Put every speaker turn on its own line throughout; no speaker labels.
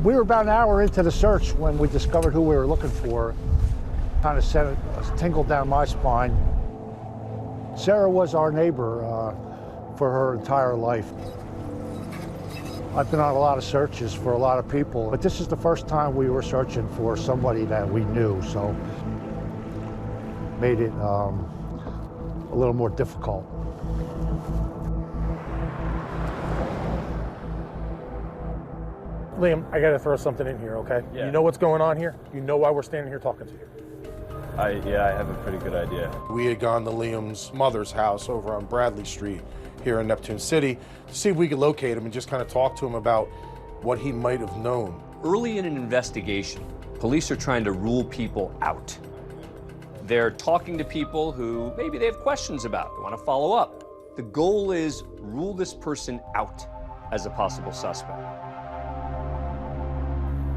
We were about an hour into the search when we discovered who we were looking for. Kind of sent a tingle down my spine. Sarah was our neighbor for her entire life. I've been on a lot of searches for a lot of people, but this is the first time we were searching for somebody that we knew, so made it a little more difficult.
Liam, I gotta throw something in here, okay?
Yeah.
You know what's going on here? You know why we're standing here talking to you.
Yeah, I have a pretty good idea.
We had gone to Liam's mother's house over on Bradley Street here in Neptune City to see if we could locate him and just kind of talk to him about what he might have known.
Early in an investigation, police are trying to rule people out. They're talking to people who maybe they have questions about, they want to follow up. The goal is rule this person out as a possible suspect.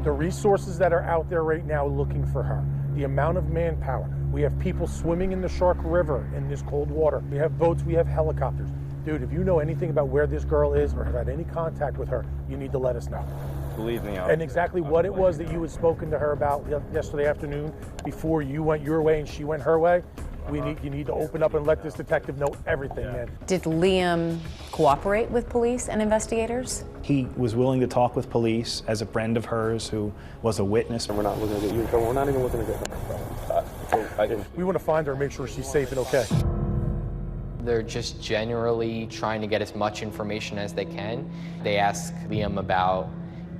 The resources that are out there right now looking for her, the amount of manpower. We have people swimming in the Shark River in this cold water. We have boats, we have helicopters. Dude, if you know anything about where this girl is or have had any contact with her, you need to let us know.
Believe me.
And exactly what it was that you had spoken to her about yesterday afternoon before you went your way and she went her way. You need to open up and let this detective know everything, man.
Did Liam cooperate with police and investigators?
He was willing to talk with police as a friend of hers who was a witness.
And we're not looking to get you in trouble. We're not even looking to get her in trouble.
We want to find her and make sure she's safe and okay.
They're just generally trying to get as much information as they can. They ask Liam about,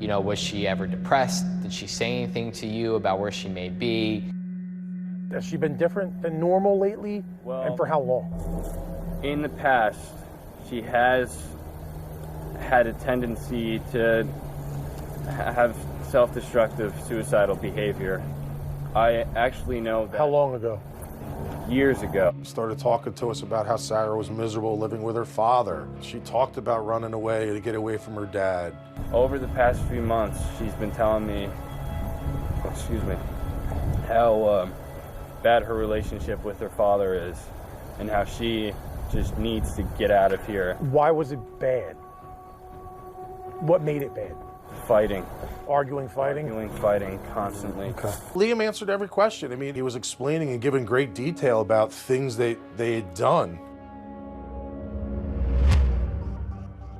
you know, was she ever depressed? Did she say anything to you about where she may be?
Has she been different than normal lately?
Well,
and for how long?
In the past, she has had a tendency to have self-destructive, suicidal behavior. I actually know that.
How long ago?
Years ago.
Started talking to us about how Sarah was miserable living with her father. She talked about running away to get away from her dad.
Over the past few months, she's been telling me, how bad her relationship with her father is and how she just needs to get out of here.
Why was it bad? What made it bad?
Fighting.
Arguing, fighting?
Arguing, fighting, constantly.
Okay. Liam answered every question. I mean, he was explaining and giving great detail about things they had done.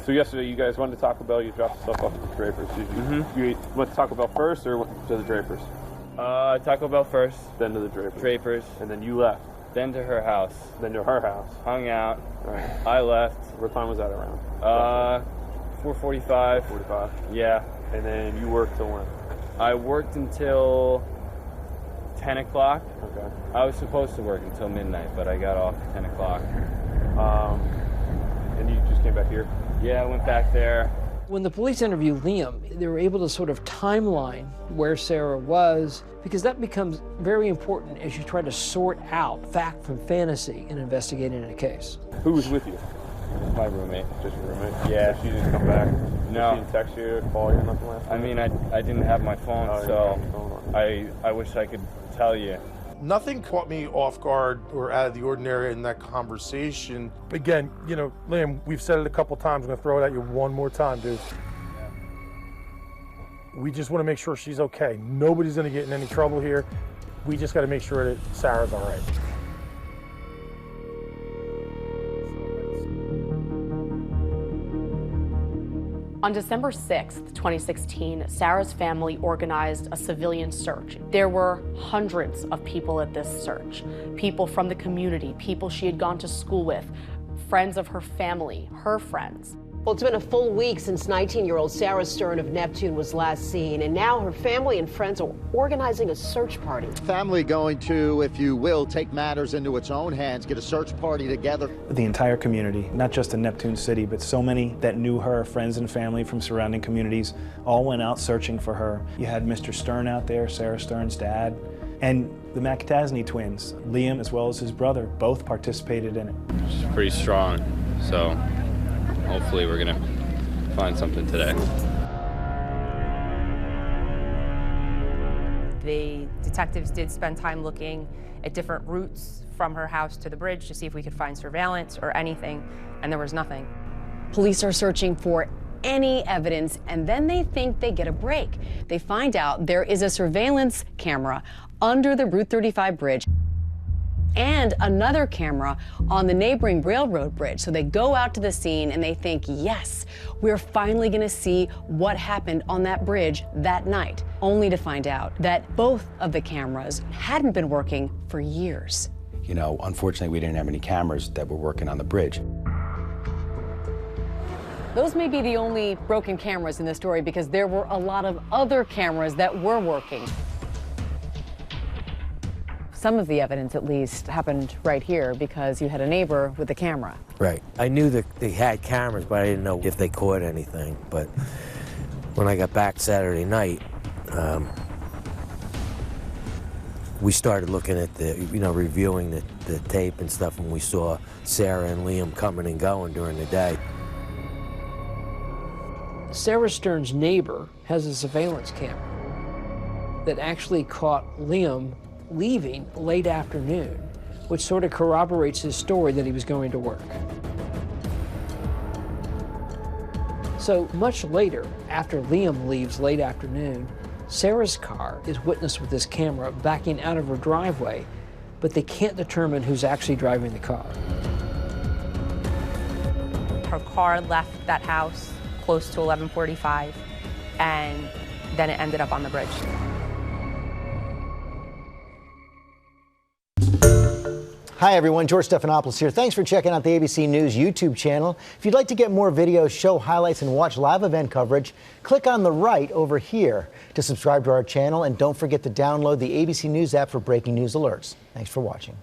So yesterday you guys went to Taco Bell, you dropped stuff off at the Drapers. You went to Taco Bell first or went to the Drapers?
Taco Bell first.
Then to the Drapers.
Drapers.
And then you left.
Then to her house.
Then to her house.
Hung out.
Right.
I left.
What time was that around?
4:45.
4:45.
Yeah.
And then you worked till when?
I worked until 10 o'clock.
Okay.
I was supposed to work until midnight, but I got off at 10 o'clock.
And you just came back here?
Yeah, I went back there.
When the police interviewed Liam, they were able to sort of timeline where Sarah was, because that becomes very important as you try to sort out fact from fantasy in investigating a case.
Who was with you?
My roommate.
Just your roommate?
Yeah.
She didn't come back?
No.
She didn't text you, call you, nothing like that?
I mean, I didn't have my phone, so I wish I could tell you.
Nothing caught me off guard or out of the ordinary in that conversation.
Again, you know, Liam, we've said it a couple times. I'm going to throw it at you one more time, dude. We just want to make sure she's okay. Nobody's going to get in any trouble here. We just got to make sure that Sarah's all right.
On December 6th, 2016, Sarah's family organized a civilian search. There were hundreds of people at this search. People from the community, people she had gone to school with, friends of her family, her friends.
Well, it's been a full week since 19-year-old Sarah Stern of Neptune was last seen, and now her family and friends are organizing a search party.
Family going to, if you will, take matters into its own hands, get a search party together.
The entire community, not just in Neptune City, but so many that knew her, friends and family from surrounding communities, all went out searching for her. You had Mr. Stern out there, Sarah Stern's dad, and the McAtasney twins, Liam as well as his brother, both participated in it.
It's pretty strong, so hopefully we're gonna find something today.
The detectives did spend time looking at different routes from her house to the bridge to see if we could find surveillance or anything, and there was nothing.
Police are searching for
any evidence, and then they think they get a break. They find out there is a surveillance camera under the Route 35 bridge and another camera on the neighboring railroad bridge. So they go out to the scene and they think, yes, we're finally gonna see what happened on that bridge that night, only to find out that both of the cameras hadn't been working for years.
You know, unfortunately, we didn't have any cameras that were working on the bridge.
Those may be the only broken cameras in the story because there were a lot of other cameras that were working. Some of the evidence, at least, happened right here because you had a neighbor with a camera.
Right. I knew that they had cameras, but I didn't know if they caught anything. But when I got back Saturday night, we started looking at reviewing the tape and stuff, and we saw Sarah and Liam coming and going during the day.
Sarah Stern's neighbor has a surveillance camera that actually caught Liam leaving late afternoon, which sort of corroborates his story that he was going to work. So much later, after Liam leaves late afternoon, Sarah's car is witnessed with this camera backing out of her driveway, but they can't determine who's actually driving the car.
Her car left that house close to 11:45, and then it ended up on the bridge.
Hi everyone, George Stephanopoulos here. Thanks for checking out the ABC News YouTube channel. If you'd like to get more videos, show highlights, and watch live event coverage, click on the right over here to subscribe to our channel, and don't forget to download the ABC News app for breaking news alerts. Thanks for watching.